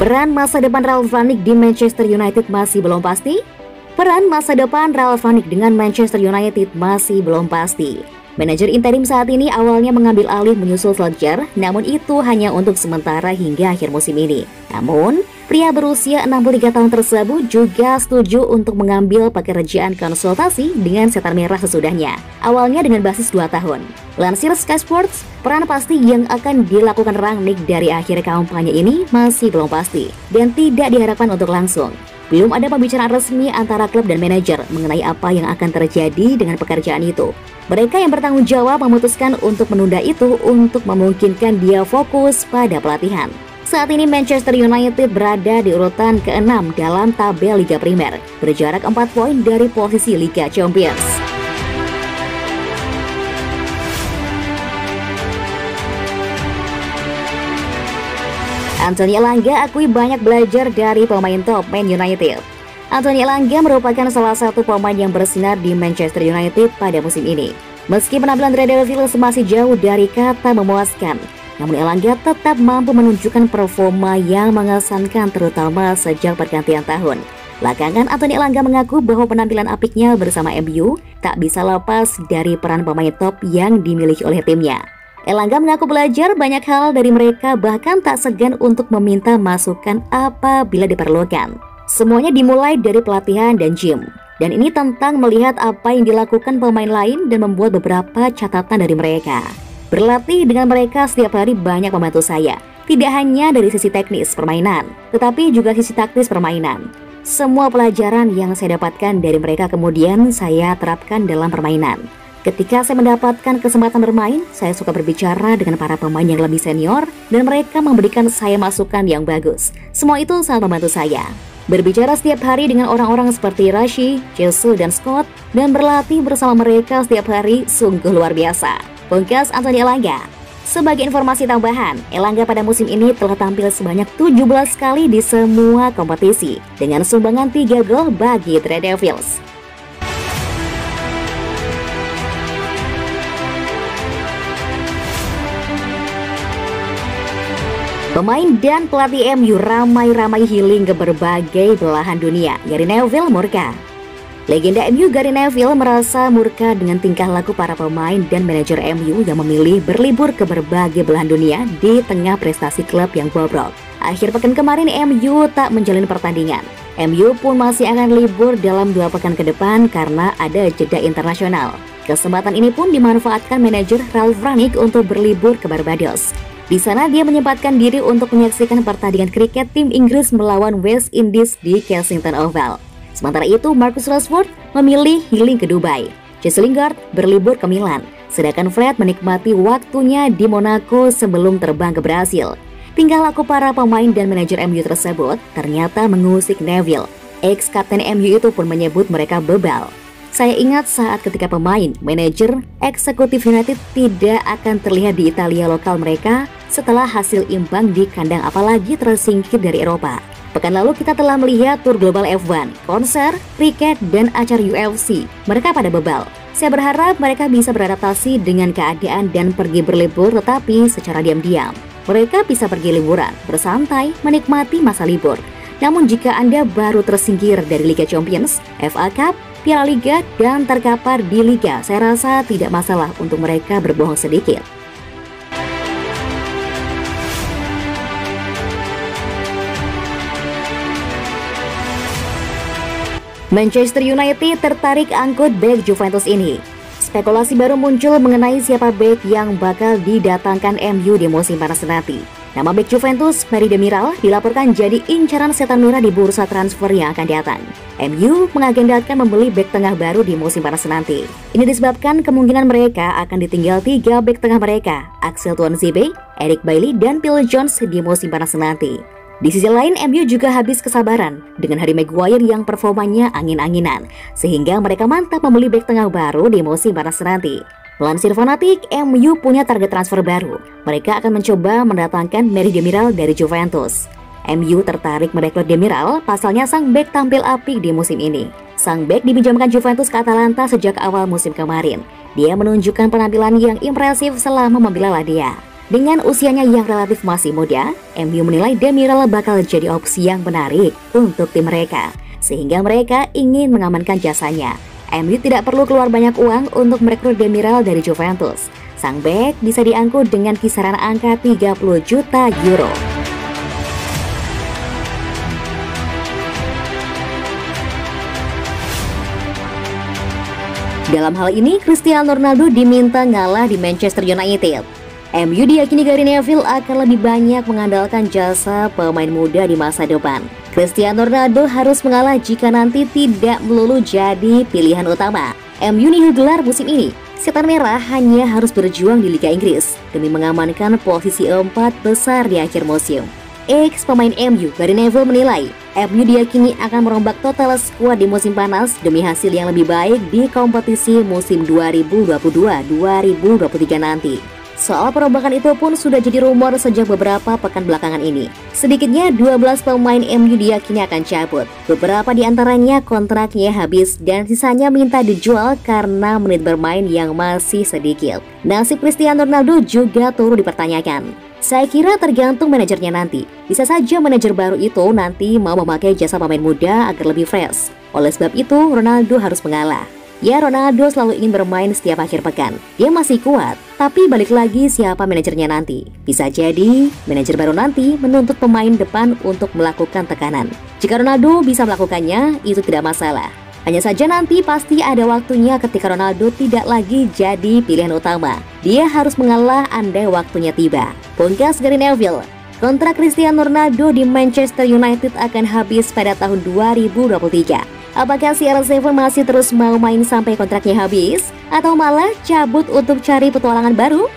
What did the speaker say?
Peran masa depan Ralf Rangnick di Manchester United masih belum pasti. Peran masa depan Ralf Rangnick dengan Manchester United masih belum pasti. Manajer interim saat ini awalnya mengambil alih menyusul Solskjaer, namun itu hanya untuk sementara hingga akhir musim ini. Namun, pria berusia 63 tahun tersebut juga setuju untuk mengambil pekerjaan konsultasi dengan setan merah sesudahnya, awalnya dengan basis 2 tahun. Lansir Sky Sports, peran pasti yang akan dilakukan Rangnick dari akhir kampanye ini masih belum pasti dan tidak diharapkan untuk langsung. Belum ada pembicaraan resmi antara klub dan manajer mengenai apa yang akan terjadi dengan pekerjaan itu. Mereka yang bertanggung jawab memutuskan untuk menunda itu untuk memungkinkan dia fokus pada pelatihan. Saat ini Manchester United berada di urutan ke-6 dalam tabel Liga Primer, berjarak 4 poin dari posisi Liga Champions. Anthony Elanga akui banyak belajar dari pemain top Man United. Anthony Elanga merupakan salah satu pemain yang bersinar di Manchester United pada musim ini. Meski penampilan Red Devils masih jauh dari kata memuaskan, namun Elanga tetap mampu menunjukkan performa yang mengesankan terutama sejak pergantian tahun. Belakangan Anthony Elanga mengaku bahwa penampilan apiknya bersama MU tak bisa lepas dari peran pemain top yang dimiliki oleh timnya. Elanga mengaku belajar banyak hal dari mereka, bahkan tak segan untuk meminta masukan apabila diperlukan. Semuanya dimulai dari pelatihan dan gym. Dan ini tentang melihat apa yang dilakukan pemain lain dan membuat beberapa catatan dari mereka. Berlatih dengan mereka setiap hari banyak membantu saya. Tidak hanya dari sisi teknis permainan, tetapi juga sisi taktis permainan. Semua pelajaran yang saya dapatkan dari mereka kemudian saya terapkan dalam permainan. Ketika saya mendapatkan kesempatan bermain, saya suka berbicara dengan para pemain yang lebih senior dan mereka memberikan saya masukan yang bagus. Semua itu sangat membantu saya. Berbicara setiap hari dengan orang-orang seperti Rashi, Jesus, dan Scott dan berlatih bersama mereka setiap hari sungguh luar biasa. Pungkas Anthony Elanga. Sebagai informasi tambahan, Elanga pada musim ini telah tampil sebanyak 17 kali di semua kompetisi dengan sumbangan 3 gol bagi Red Devils. Pemain dan pelatih MU ramai-ramai healing ke berbagai belahan dunia. Gary Neville murka. Legenda MU Gary Neville merasa murka dengan tingkah laku para pemain dan manajer MU yang memilih berlibur ke berbagai belahan dunia di tengah prestasi klub yang bobrok. Akhir pekan kemarin MU tak menjalin pertandingan. MU pun masih akan libur dalam 2 pekan ke depan karena ada jeda internasional. Kesempatan ini pun dimanfaatkan manajer Ralf Rangnick untuk berlibur ke Barbados. Di sana dia menyempatkan diri untuk menyaksikan pertandingan kriket tim Inggris melawan West Indies di Kensington Oval. Sementara itu Marcus Rashford memilih healing ke Dubai. Jesse Lingard berlibur ke Milan, sedangkan Fred menikmati waktunya di Monaco sebelum terbang ke Brasil. Tingkah laku para pemain dan manajer MU tersebut ternyata mengusik Neville. Ex-kapten MU itu pun menyebut mereka bebal. Saya ingat saat ketika pemain, manajer, eksekutif United tidak akan terlihat di Italia lokal mereka setelah hasil imbang di kandang apalagi tersingkir dari Eropa. Pekan lalu kita telah melihat tur global F1, konser, kriket, dan acara UFC. Mereka pada bebal. Saya berharap mereka bisa beradaptasi dengan keadaan dan pergi berlibur tetapi secara diam-diam. Mereka bisa pergi liburan, bersantai, menikmati masa libur. Namun jika Anda baru tersingkir dari Liga Champions, FA Cup, Piala Liga, dan terkapar di Liga, saya rasa tidak masalah untuk mereka berbohong sedikit. Manchester United tertarik angkut bek Juventus ini. Spekulasi baru muncul mengenai siapa bek yang bakal didatangkan MU di musim panas nanti. Nama bek Juventus, Merih Demiral, dilaporkan jadi incaran setan merah di bursa transfer yang akan datang. MU mengagendakan membeli bek tengah baru di musim panas nanti. Ini disebabkan kemungkinan mereka akan ditinggal 3 bek tengah mereka, Axel Tuanzebe, Eric Bailly, dan Phil Jones di musim panas nanti. Di sisi lain, MU juga habis kesabaran dengan Harry Maguire yang performanya angin-anginan, sehingga mereka mantap membeli bek tengah baru di musim panas nanti. Melansir Fanatik, MU punya target transfer baru. Mereka akan mencoba mendatangkan Merih Demiral dari Juventus. MU tertarik merekrut Demiral, pasalnya sang bek tampil apik di musim ini. Sang bek dipinjamkan Juventus ke Atalanta sejak awal musim kemarin. Dia menunjukkan penampilan yang impresif selama membela La Dia. Dengan usianya yang relatif masih muda, MU menilai Demiral bakal jadi opsi yang menarik untuk tim mereka, sehingga mereka ingin mengamankan jasanya. MU tidak perlu keluar banyak uang untuk merekrut Demiral dari Juventus. Sang bek bisa diangkut dengan kisaran angka 30 juta euro. Dalam hal ini, Cristiano Ronaldo diminta ngalah di Manchester United. MU diyakini Gary Neville akan lebih banyak mengandalkan jasa pemain muda di masa depan. Cristiano Ronaldo harus mengalah jika nanti tidak melulu jadi pilihan utama. MU nihil gelar musim ini. Setan Merah hanya harus berjuang di Liga Inggris demi mengamankan posisi 4 besar di akhir musim. Ex pemain MU, Gary Neville menilai MU diyakini akan merombak total skuad di musim panas demi hasil yang lebih baik di kompetisi musim 2022-2023 nanti. Soal perombakan itu pun sudah jadi rumor sejak beberapa pekan belakangan ini. Sedikitnya 12 pemain MU diyakini akan cabut. Beberapa di antaranya kontraknya habis dan sisanya minta dijual karena menit bermain yang masih sedikit. Nasib Cristiano Ronaldo juga turut dipertanyakan. Saya kira tergantung manajernya nanti. Bisa saja manajer baru itu nanti mau memakai jasa pemain muda agar lebih fresh. Oleh sebab itu, Ronaldo harus mengalah. Ya, Ronaldo selalu ingin bermain setiap akhir pekan. Dia masih kuat, tapi balik lagi siapa manajernya nanti. Bisa jadi, manajer baru nanti menuntut pemain depan untuk melakukan tekanan. Jika Ronaldo bisa melakukannya, itu tidak masalah. Hanya saja nanti pasti ada waktunya ketika Ronaldo tidak lagi jadi pilihan utama. Dia harus mengalah andai waktunya tiba. Pungkas Gary Neville, kontrak Cristiano Ronaldo di Manchester United akan habis pada tahun 2023. Apakah CR7 masih terus mau main sampai kontraknya habis? Atau malah cabut untuk cari petualangan baru?